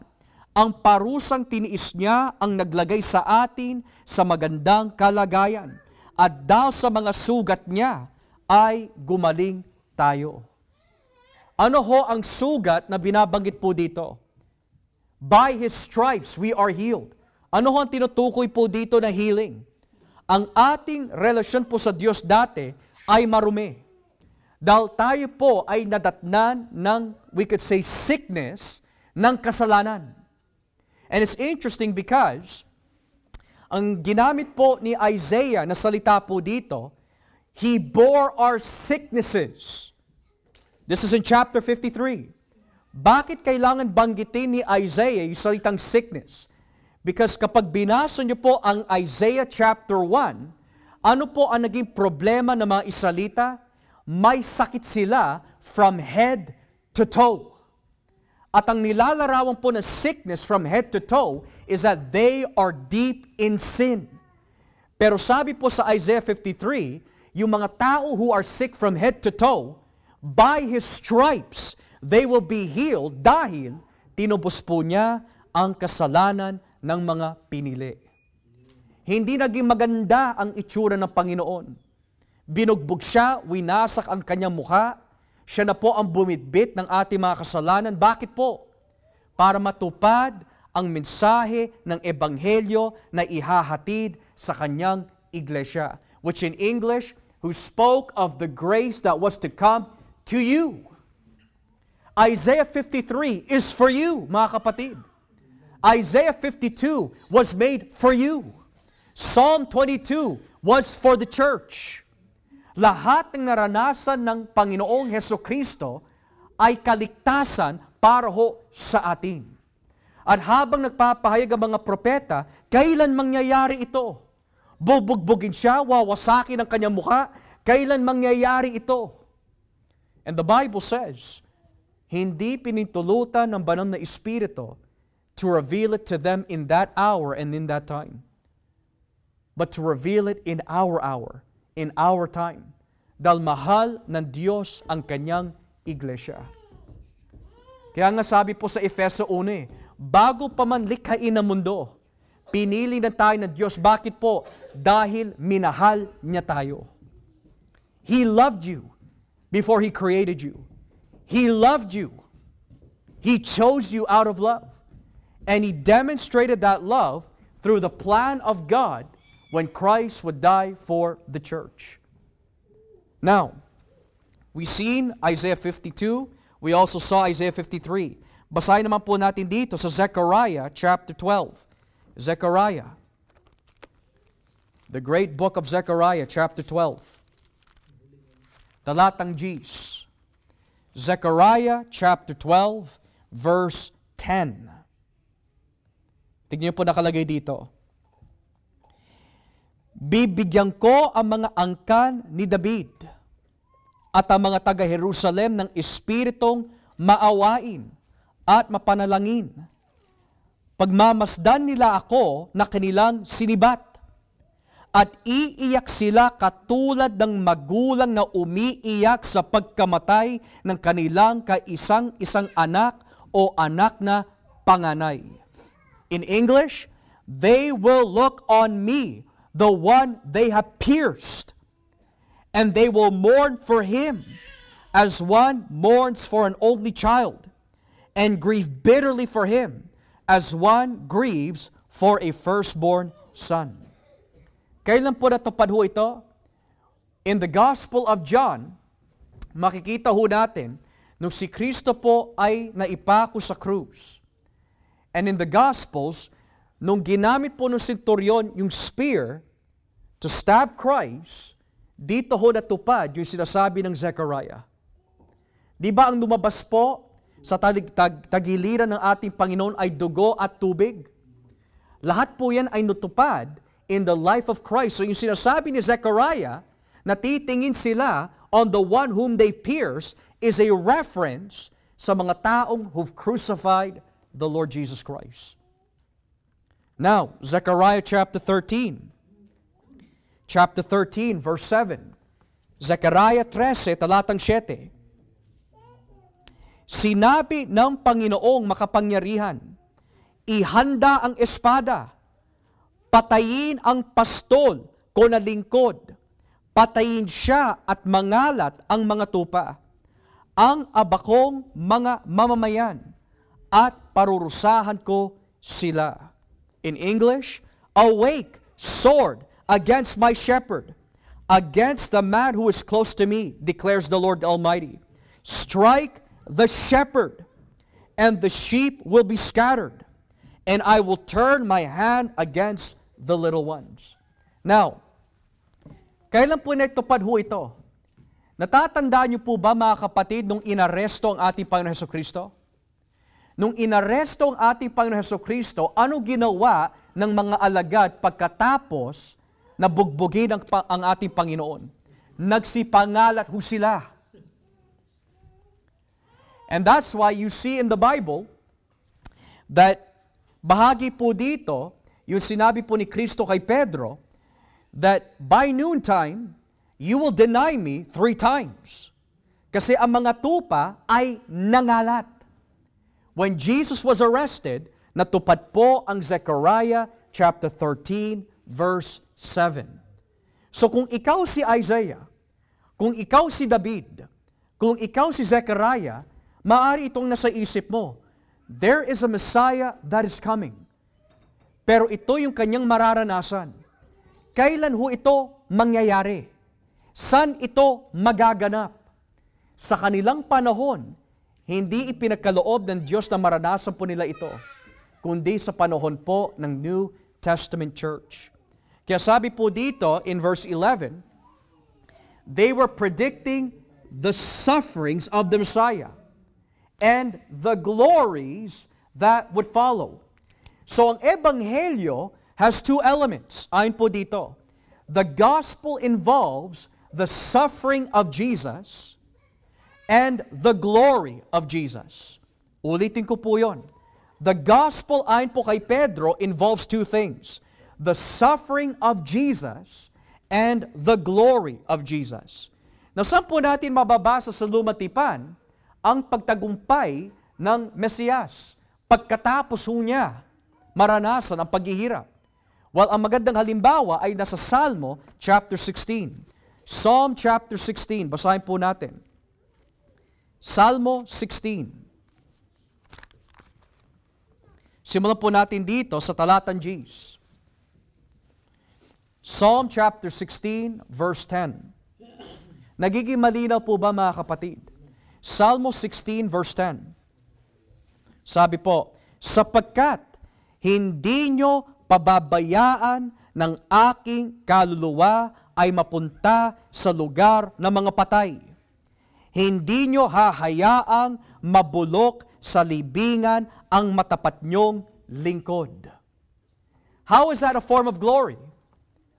Speaker 1: Ang parusang tiniis niya ang naglagay sa atin sa magandang kalagayan. At dahil sa mga sugat niya ay gumaling tayo. Ano ho ang sugat na binabanggit po dito? By His stripes we are healed. Ano ho ang tinutukoy po dito na healing? Ang ating relasyon po sa Diyos dati ay marumi. Dahil tayo po ay nadatnan ng, we could say, sickness ng kasalanan. And it's interesting because ang ginamit po ni Isaiah na salita po dito, He bore our sicknesses. This is in chapter 53. Bakit kailangan banggitin ni Isaiah yung salitang sickness? Because kapag binasa niyo po ang Isaiah chapter 1, ano po ang naging problema ng mga Israelita? May sakit sila from head to toe. At ang nilalarawan po ng sickness from head to toe is that they are deep in sin. Pero sabi po sa Isaiah 53, yung mga tao who are sick from head to toe, by His stripes, they will be healed dahil tinubos po niya ang kasalanan ng mga pinili. Hindi naging maganda ang itsura ng Panginoon. Binugbog siya, winasak ang kanyang mukha, siya na po ang bumitbit ng ating mga kasalanan. Bakit po? Para matupad ang mensahe ng Ebanghelyo na ihahatid sa kanyang iglesia. Which in English, who spoke of the grace that was to come to you. Isaiah 53 is for you, mga kapatid. Isaiah 52 was made for you. Psalm 22 was for the church. Lahat ng naranasan ng Panginoong Hesukristo ay kaligtasan para ho sa atin. At habang nagpapahayag ang mga propeta, kailan mangyayari ito? Bubugbugin siya, wawasakin ang kanyang mukha, kailan mangyayari ito? And the Bible says, hindi pinintulutan ng banal na Espiritu to reveal it to them in that hour and in that time, but to reveal it in our hour, in our time. Dahil mahal ng Diyos ang kanyang iglesia. Kaya nga sabi po sa Efeso 1, bago pa man likhain ang mundo, pinili na tayo ng Diyos. Bakit po? Dahil minahal niya tayo. He loved you before He created you. He loved you. He chose you out of love. And He demonstrated that love through the plan of God when Christ would die for the church. Now, we seen Isaiah 52. We also saw Isaiah 53. Basahin naman po natin dito sa Zechariah chapter 12. Zechariah. The great book of Zechariah chapter 12. Talatang Gs. Zechariah chapter 12 verse 10. Tignan niyo po nakalagay dito. Bibigyan ko ang mga angkan ni David at ang mga taga-Jerusalem ng espiritong maawain at mapanalangin. Pagmamasdan nila ako na kanilang sinibat at iiyak sila katulad ng magulang na umiiyak sa pagkamatay ng kanilang kaisang-isang anak o anak na panganay. In English, they will look on me, the one they have pierced, and they will mourn for him as one mourns for an only child, and grieve bitterly for him as one grieves for a firstborn son. Kailan po natupad ho ito? In the Gospel of John, makikita ho natin nung si Kristo po ay naipako sa krus. And in the Gospels, nung ginamit po ng centurion yung spear to stab Christ, dito ho natupad yung sinasabi ng Zechariah. Di ba ang lumabas po sa tagiliran ng ating Panginoon ay dugo at tubig? Lahat po yan ay natupad in the life of Christ. So yung sinasabi ni Zechariah, na titingin sila on the one whom they pierced, is a reference sa mga taong who've crucified the Lord Jesus Christ. Now, Zechariah chapter 13. Chapter 13, verse 7. Zechariah 13, talatang 7. Sinabi ng Panginoong makapangyarihan, ihanda ang espada, patayin ang pastol ko na lingkod, patayin siya at mangalat ang mga tupa, ang abakong mga mamamayan, at parurusahan ko sila. In English, awake, sword, against my shepherd, against the man who is close to me, declares the Lord Almighty. Strike the shepherd, and the sheep will be scattered, and I will turn my hand against the little ones. Now, kailan po nagtupad ho ito? Natatandaan niyo po ba, mga kapatid, nung inaresto ang ating Panginoon Hesukristo? Nung inaresto ang ating Panginoon Hesukristo, ano ginawa ng mga alagad pagkatapos na bugbugin ang ating Panginoon? Nagsipangalat ho sila. And that's why you see in the Bible that bahagi po dito, yung sinabi po ni Kristo kay Pedro, that by noontime, you will deny me 3 times. Kasi ang mga tupa ay nangalat. When Jesus was arrested, natupad po ang Zechariah chapter 13, verse 7. So kung ikaw si Isaiah, kung ikaw si David, kung ikaw si Zechariah, maaari itong nasa isip mo, there is a Messiah that is coming. Pero ito yung kanyang mararanasan. Kailan ho ito mangyayari? Saan ito magaganap? Sa kanilang panahon, hindi ipinagkaloob ng Diyos na maranasan po nila ito, kundi sa panahon po ng New Testament Church. Kaya sabi po dito in verse 11, they were predicting the sufferings of the Messiah and the glories that would follow. So ang Ebanghelyo has 2 elements. Ayon po dito, the gospel involves the suffering of Jesus and the glory of Jesus. Ulitin ko po yon. The gospel, ayon po kay Pedro, involves 2 things. The suffering of Jesus and the glory of Jesus. Now, saan po natin mababasa sa Lumang Tipan ang pagtagumpay ng Mesiyas pagkatapos niya maranasan ang paghihirap? Well, ang magandang halimbawa ay nasa Salmo chapter 16. Psalm chapter 16, basahin po natin. Salmo 16. Simulan po natin dito sa talatang Gs. Psalm chapter 16, verse 10. Nagiging malinaw po ba, mga kapatid? Salmo 16, verse 10. Sabi po, sapagkat hindi nyo pababayaan ng aking kaluluwa ay mapunta sa lugar ng mga patay. Hindi nyo hahayaang mabulok sa libingan ang matapat nyong lingkod. How is that a form of glory?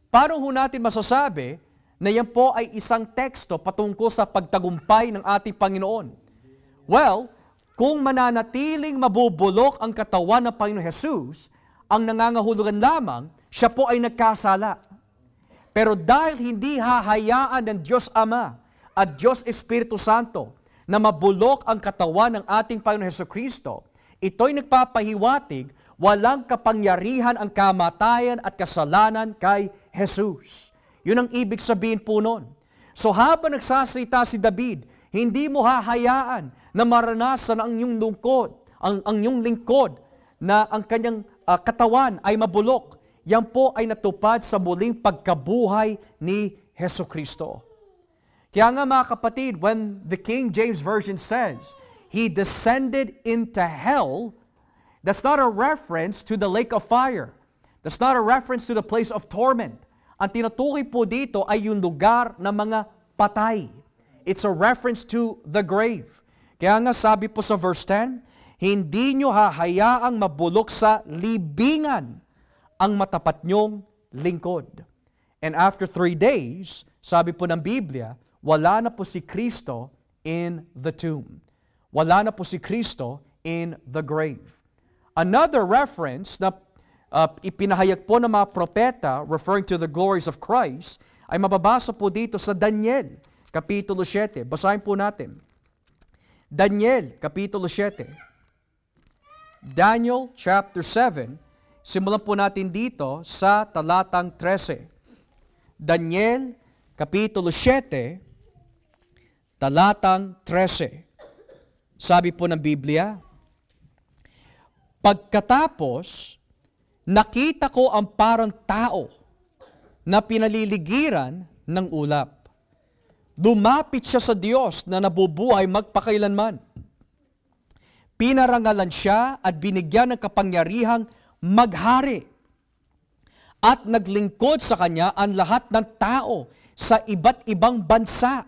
Speaker 1: Paano ho natin masasabi na yan po ay isang teksto patungkol sa pagtagumpay ng ating Panginoon? Well, kung mananatiling mabubulok ang katawan ng Panginoon Jesus, ang nangangahulugan lamang, siya po ay nagkasala. Pero dahil hindi hahayaan ng Diyos Ama at Diyos Espiritu Santo na mabulok ang katawan ng ating Panginoon Hesukristo, ito'y nagpapahiwatig walang kapangyarihan ang kamatayan at kasalanan kay Jesus. Yun ang ibig sabihin po nun. So habang nagsasalita si David, hindi mo hahayaan na maranasan ang iyong lingkod, ang iyong lingkod na ang kanyang katawan ay mabulok. Yan po ay natupad sa muling pagkabuhay ni Hesukristo. Kaya nga, mga kapatid, when the King James Version says, He descended into hell, that's not a reference to the lake of fire. That's not a reference to the place of torment. Ang tinutukoy po dito ay yung lugar ng mga patay. It's a reference to the grave. Kaya nga sabi po sa verse 10, hindi nyo hahayaang mabulok sa libingan ang matapat nyong lingkod. And after 3 days, sabi po ng Biblia, wala na po si Kristo in the tomb. Wala na po si Kristo in the grave. Another reference na ipinahayag po ng mga propeta referring to the glories of Christ ay mababasa po dito sa Daniel, Kapitulo 7. Basahin po natin. Daniel, Kapitulo 7. Daniel chapter 7. Simulan po natin dito sa talatang 13. Daniel kapitulo 7, talatang 13. Sabi po ng Biblia, pagkatapos, nakita ko ang parang tao na pinaliligiran ng ulap. Lumapit siya sa Diyos na nabubuhay magpakailanman. Pinarangalan siya at binigyan ng kapangyarihang maghari. At naglingkod sa kanya ang lahat ng tao sa iba't ibang bansa,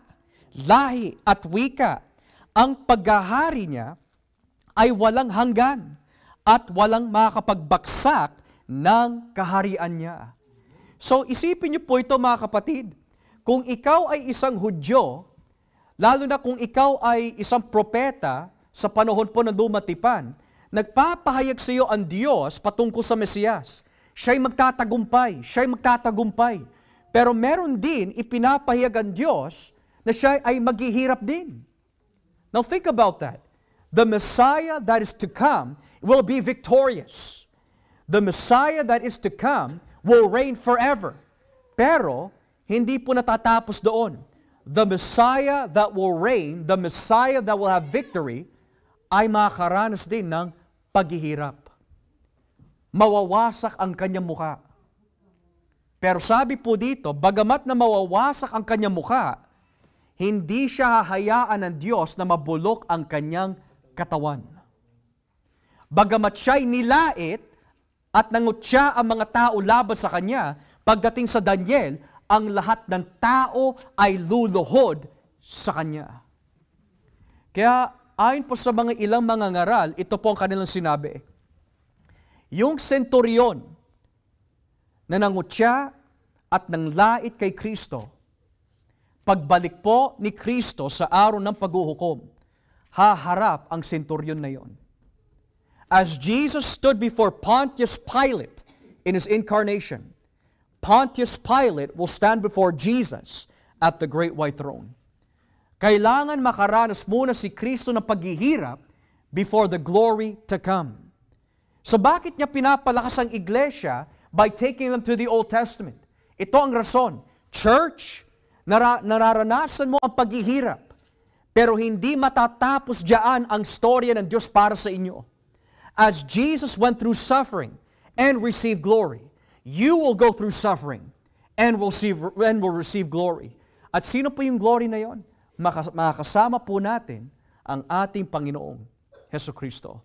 Speaker 1: lahi at wika. Ang paghahari niya ay walang hanggan at walang makapagbaksak ng kaharian niya. So isipin niyo po ito mga kapatid, kung ikaw ay isang Hudyo, lalo na kung ikaw ay isang propeta sa panahon po na dumatipan, nagpapahayag sa iyo ang Diyos patungkol sa Mesiyas. Siya'y magtatagumpay, siya'y magtatagumpay. Pero meron din ipinapahayag ang Diyos na siya ay maghihirap din. Now think about that. The Messiah that is to come will be victorious. The Messiah that is to come will reign forever. Pero hindi po natatapos doon. The Messiah that will reign, the Messiah that will have victory, ay makakaranas din ng paghihirap. Mawawasak ang kanyang mukha. Pero sabi po dito, bagamat na mawawasak ang kanyang mukha, hindi siya hahayaan ng Diyos na mabulok ang kanyang katawan. Bagamat siya'y nilait at nangutya ang mga tao laban sa kanya, pagdating sa Daniel, ang lahat ng tao ay luluhod sa kanya. Kaya ayon po sa mga ilang mga ngaral, ito po ang kanilang sinabi. Yung senturyon na nangutya at nanglait kay Kristo, pagbalik po ni Kristo sa araw ng paghuhukom, haharap ang senturyon na yon. As Jesus stood before Pontius Pilate in his incarnation, Pontius Pilate will stand before Jesus at the great white throne. Kailangan makaranas muna si Kristo ng paghihirap before the glory to come. So bakit niya pinapalakas ang iglesia by taking them to the Old Testament? Ito ang rason. Church, nararanasan mo ang paghihirap, pero hindi matatapos diyan ang storya ng Diyos para sa inyo. As Jesus went through suffering and received glory, you will go through suffering and will receive glory. At sino po yung glory na yon? Makakasama po natin ang ating Panginoong Hesukristo.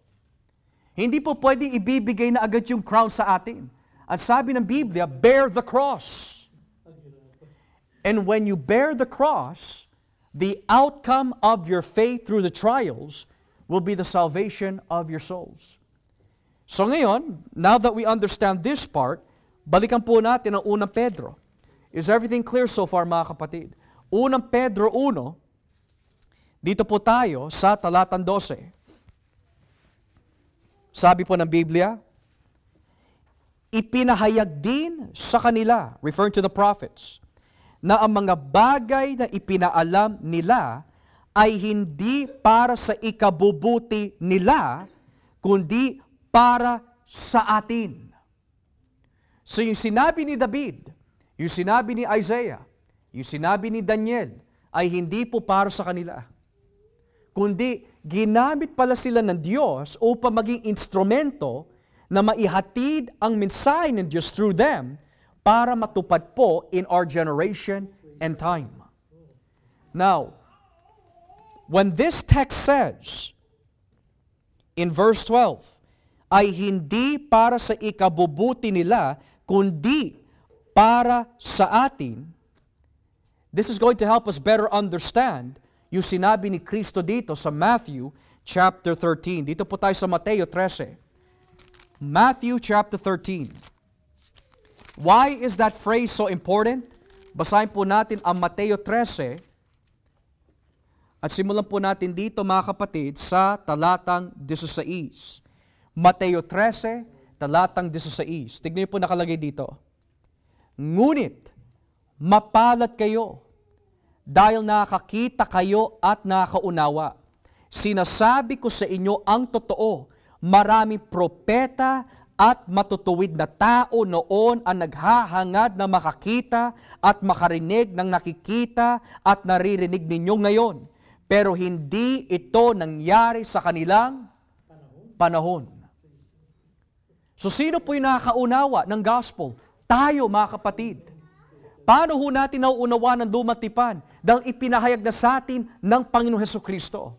Speaker 1: Hindi po pwede ibibigay na agad yung crown sa atin. At sabi ng Biblia, bear the cross. And when you bear the cross, the outcome of your faith through the trials will be the salvation of your souls. So ngayon, now that we understand this part, balikan po natin ang unang Pedro. Is everything clear so far mga kapatid? Unang Pedro 1, dito po tayo sa talatang 12. Sabi po ng Biblia, ipinahayag din sa kanila, referring to the prophets, na ang mga bagay na ipinaalam nila ay hindi para sa ikabubuti nila, kundi para sa atin. So yung sinabi ni David, yung sinabi ni Isaiah, yung sinabi ni Daniel, ay hindi po para sa kanila. Kundi ginamit pala sila ng Diyos upang maging instrumento na maihatid ang mensahe ng Diyos through them para matupad po in our generation and time. Now, when this text says, in verse 12, ay hindi para sa ikabubuti nila, kundi para sa atin, this is going to help us better understand yung sinabi ni Kristo dito sa Matthew chapter 13. Dito po tayo sa Mateo 13. Matthew chapter 13. Why is that phrase so important? Basahin po natin ang Mateo 13. At simulan po natin dito mga kapatid sa talatang 16. Mateo 13, talatang 16. Tignan niyo po nakalagay dito. Ngunit, mapalad kayo dahil nakakita kayo at nakaunawa. Sinasabi ko sa inyo ang totoo, Maraming propeta at matutuwid na tao noon ang naghahangad na makakita at makarinig ng nakikita at naririnig ninyo ngayon. Pero hindi ito nangyari sa kanilang panahon. So sino po yung nakakaunawa ng gospel? Tayo, mga kapatid. Paano ho natin nauunawa ng lumang tipan? Dahil ipinahayag na sa atin ng Panginoong Hesukristo.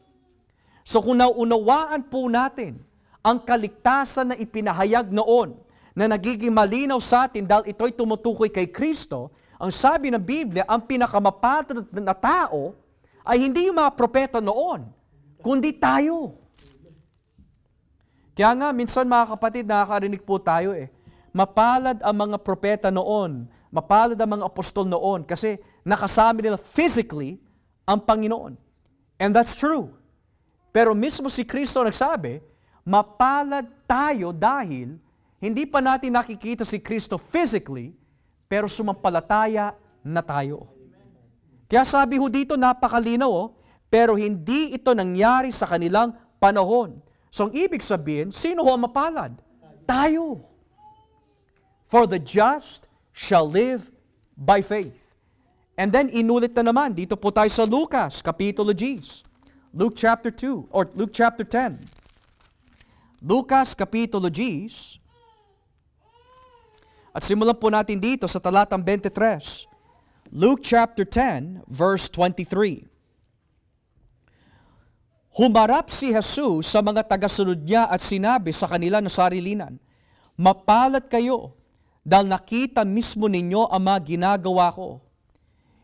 Speaker 1: So kung nauunawaan po natin ang kaligtasan na ipinahayag noon, na nagiging malinaw sa atin dahil ito'y tumutukoy kay Kristo, ang sabi ng Biblia, ang pinakamapalad na tao ay hindi yung mga propeta noon, kundi tayo. Kaya nga, minsan mga kapatid, nakakarinig po tayo mapalad ang mga propeta noon, mapalad ang mga apostol noon, kasi nakasama nila physically ang Panginoon. And that's true. Pero mismo si Kristo nagsabi, mapalad tayo dahil hindi pa natin nakikita si Kristo physically, pero sumampalataya na tayo. Kaya sabi ho dito, napakalinaw, pero hindi ito nangyari sa kanilang panahon. So ang ibig sabihin, sino ho ang mapalad? Tayo. For the just shall live by faith. And then inulit na naman, dito po tayo sa Lucas, Kapitulo 10. Luke chapter 2, or Luke chapter 10. Lucas Kapitulo 10, at simulan po natin dito sa talatang 23. Luke chapter 10, verse 23. Humarap si Jesus sa mga tagasunod niya at sinabi sa kanila na sarilinan, mapalad kayo dahil nakita mismo ninyo ang mga ginagawa ko.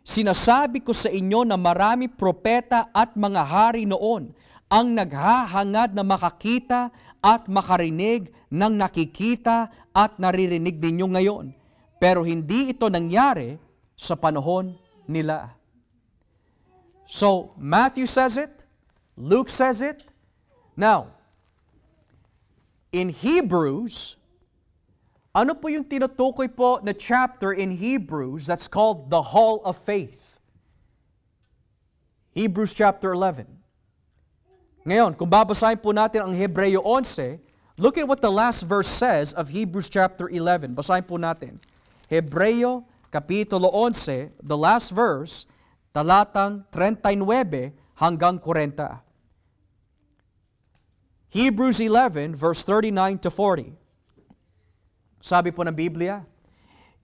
Speaker 1: Sinasabi ko sa inyo na marami propeta at mga hari noon ang naghahangad na makakita at makarinig ng nakikita at naririnig ninyo ngayon. Pero hindi ito nangyari sa panahon nila. So, Matthew says it, Luke says it. Now, in Hebrews, ano po yung tinutukoy po na chapter in Hebrews that's called the Hall of Faith? Hebrews chapter 11. Ngayon, kung babasahin po natin ang Hebreo 11, look at what the last verse says of Hebrews chapter 11. Basahin po natin. Hebreo Kapitulo 11, the last verse, talatang 39 hanggang 40. Hebrews 11, verse 39 to 40. Sabi po ng Biblia,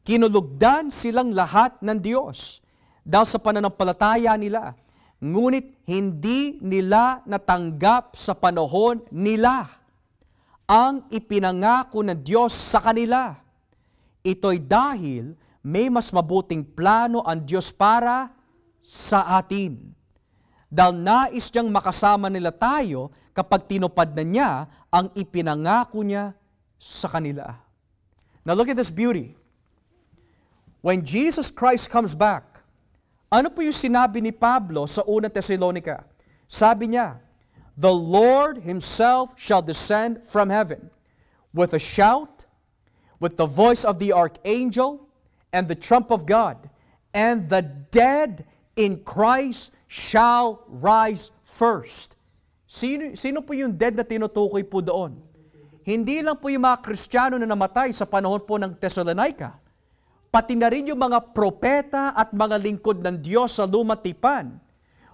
Speaker 1: kinulugdan silang lahat ng Diyos dahil sa pananampalataya nila. Ngunit hindi nila natanggap sa panahon nila ang ipinangako ng Diyos sa kanila. Ito'y dahil may mas mabuting plano ang Diyos para sa atin. Dahil nais niyang makasama nila tayo kapag tinupad na niya ang ipinangako niya sa kanila. Now look at this beauty. When Jesus Christ comes back, ano po yung sinabi ni Pablo sa unang Tesalonica? Sabi niya, the Lord Himself shall descend from heaven with a shout, with the voice of the archangel, and the trump of God, and the dead in Christ shall rise first. Sino po yung dead na tinutukoy po doon? Hindi lang po yung mga Kristiyano na namatay sa panahon po ng Thessalonica, pati na rin yung mga propeta at mga lingkod ng Diyos sa lumang tipan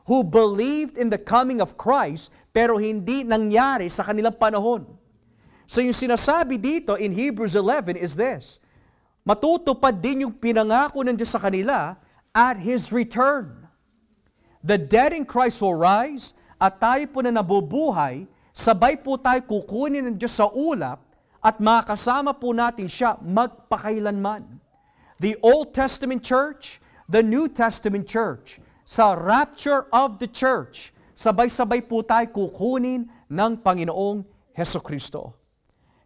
Speaker 1: who believed in the coming of Christ pero hindi nangyari sa kanilang panahon. So yung sinasabi dito in Hebrews 11 is this, matutupad din yung pinangako ng Diyos sa kanila at His return. The dead in Christ will rise at tayo po na nabubuhay, sabay po tayo kukunin ng Diyos sa ulap at makakasama po natin siya magpakailanman. The Old Testament church, the New Testament church, sa rapture of the church, sabay-sabay po tayo kukunin ng Panginoong Hesukristo.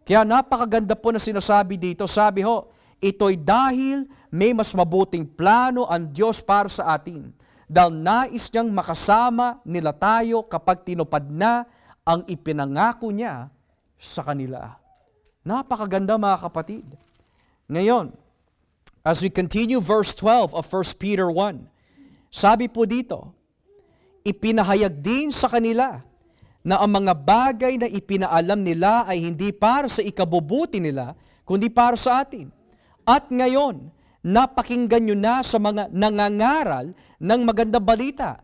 Speaker 1: Kaya napakaganda po na sinasabi dito, sabi ho, ito'y dahil may mas mabuting plano ang Diyos para sa atin, dahil nais niyang makasama nila tayo kapag tinupad na ang ipinangako niya sa kanila. Napakaganda mga kapatid. Ngayon, as we continue verse 12 of 1 Peter 1, sabi po dito, ipinahayag din sa kanila na ang mga bagay na ipinaalam nila ay hindi para sa ikabubuti nila, kundi para sa atin. At ngayon, napakinggan nyo na sa mga nangangaral ng magandang balita.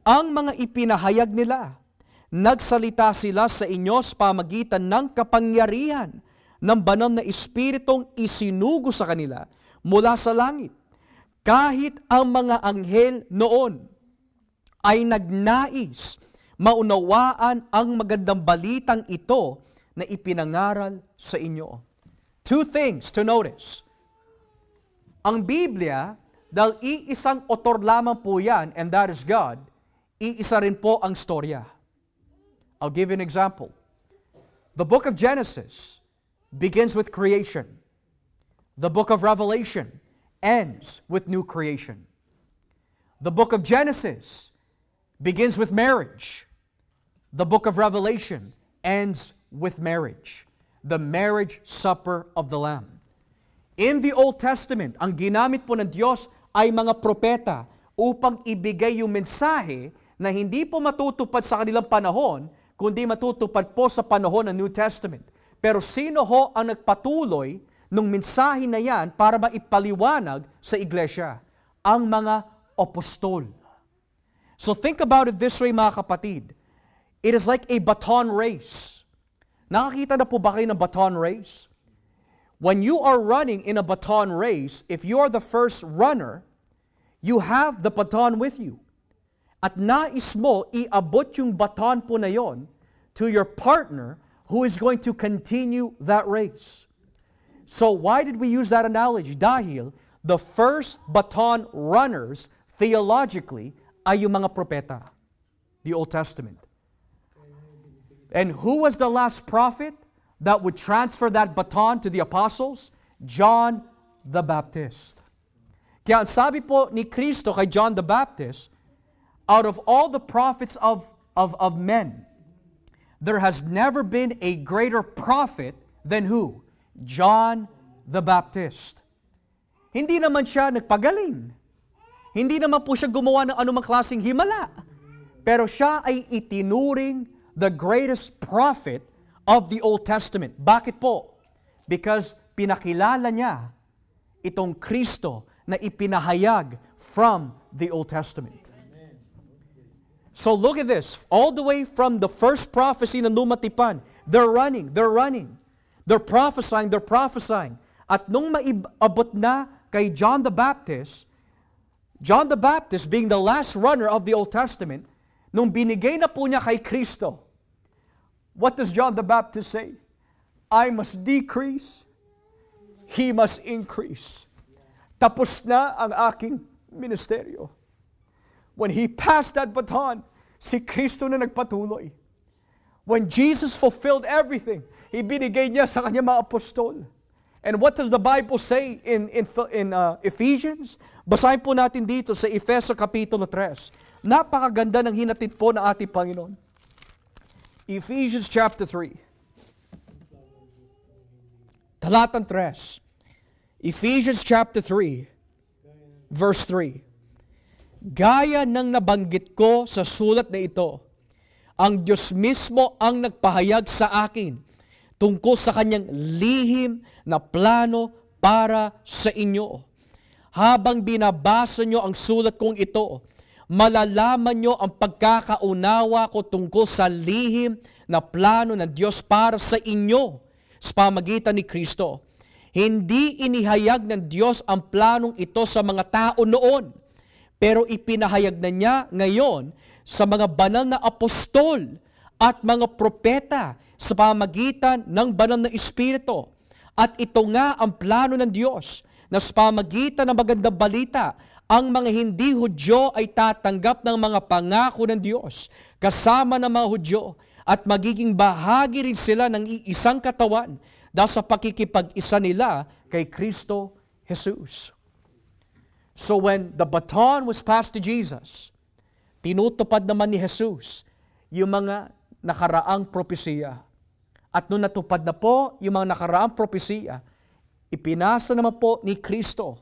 Speaker 1: Ang mga ipinahayag nila, nagsalita sila sa inyo sa pamagitan ng kapangyarihan ng banal na Espiritong isinugo sa kanila mula sa langit. Kahit ang mga anghel noon ay nagnais maunawaan ang magandang balitang ito na ipinangaral sa inyo. Two things to notice. Ang Biblia, dahil iisang author lamang po yan, and that is God, iisa rin po ang storya. I'll give you an example. The book of Genesis begins with creation. The book of Revelation ends with new creation. The book of Genesis begins with marriage. The book of Revelation ends with marriage. The marriage supper of the Lamb. In the Old Testament, ang ginamit po ng Diyos ay mga propeta upang ibigay yung mensahe na hindi po matutupad sa kanilang panahon, kundi matutupad po sa panahon ng New Testament. Pero sino ho ang nagpatuloy ng mensahe na yan para maipaliwanag sa iglesia? Ang mga apostol. So think about it this way, mga kapatid. It is like a baton race. Nakakita na po ba kayo ng baton race? When you are running in a baton race, if you are the first runner, you have the baton with you. At nais mo, iabot yung baton po na yon to your partner who is going to continue that race. So why did we use that analogy? Dahil the first baton runners, theologically, ay yung mga propeta, the Old Testament. And who was the last prophet that would transfer that baton to the apostles? John the Baptist. Kaya ang sabi po ni Kristo kay John the Baptist, out of all the prophets of men, there has never been a greater prophet than who? John the Baptist. Hindi naman siya nagpagaling. Hindi naman po siya gumawa ng anumang klaseng himala. Pero siya ay itinuring the greatest prophet of the Old Testament. Bakit po? Because pinakilala niya itong Kristo na ipinahayag from the Old Testament. So look at this. All the way from the first prophecy na lumatipan, they're running. They're prophesying. At nung maibabot na kay John the Baptist being the last runner of the Old Testament, nung binigay na po niya kay Kristo, what does John the Baptist say? I must decrease, He must increase. Tapos na ang aking ministeryo. When He passed that baton, si Kristo na nagpatuloy. When Jesus fulfilled everything, ibinigay niya sa kanyang mga apostol. And what does the Bible say in Ephesians? Basahin po natin dito sa Efeso Kapitulo 3. Napakaganda ng hinatid po ng ating Panginoon. Ephesians chapter 3. Talatang 3. Ephesians chapter 3, verse 3. Gaya ng nabanggit ko sa sulat na ito, ang Diyos mismo ang nagpahayag sa akin tungkol sa kanyang lihim na plano para sa inyo. Habang binabasa nyo ang sulat kong ito, malalaman nyo ang pagkakaunawa ko tungkol sa lihim na plano ng Diyos para sa inyo sa pamagitan ni Kristo. Hindi inihayag ng Diyos ang planong ito sa mga tao noon, pero ipinahayag na niya ngayon sa mga banal na apostol at mga propeta sa pamagitan ng banal na Espiritu. At ito nga ang plano ng Diyos na sa pamagitan ng magandang balita, ang mga hindi Hudyo ay tatanggap ng mga pangako ng Diyos kasama ng mga Hudyo at magiging bahagi rin sila ng iisang katawan dahil sa pakikipag-isa nila kay Kristo Jesus. So when the baton was passed to Jesus, tinutupad naman ni Jesus yung mga nakaraang propesiya. At nung natupad na po yung mga nakaraang propesiya, ipinasa naman po ni Kristo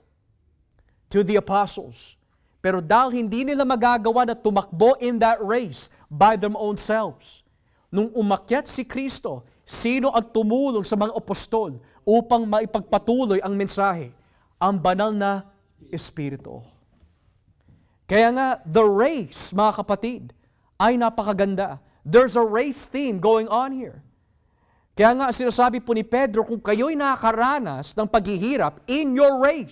Speaker 1: to the apostles. Pero dahil hindi nila magagawa na tumakbo in that race by their own selves, nung umakyat si Kristo, sino ang tumulong sa mga apostol upang maipagpatuloy ang mensahe? Ang banal na Espiritu. Kaya nga, the race, mga kapatid, ay napakaganda. There's a race theme going on here. Kaya nga, sinasabi po ni Pedro, kung kayo'y nakakaranas ng paghihirap in your race,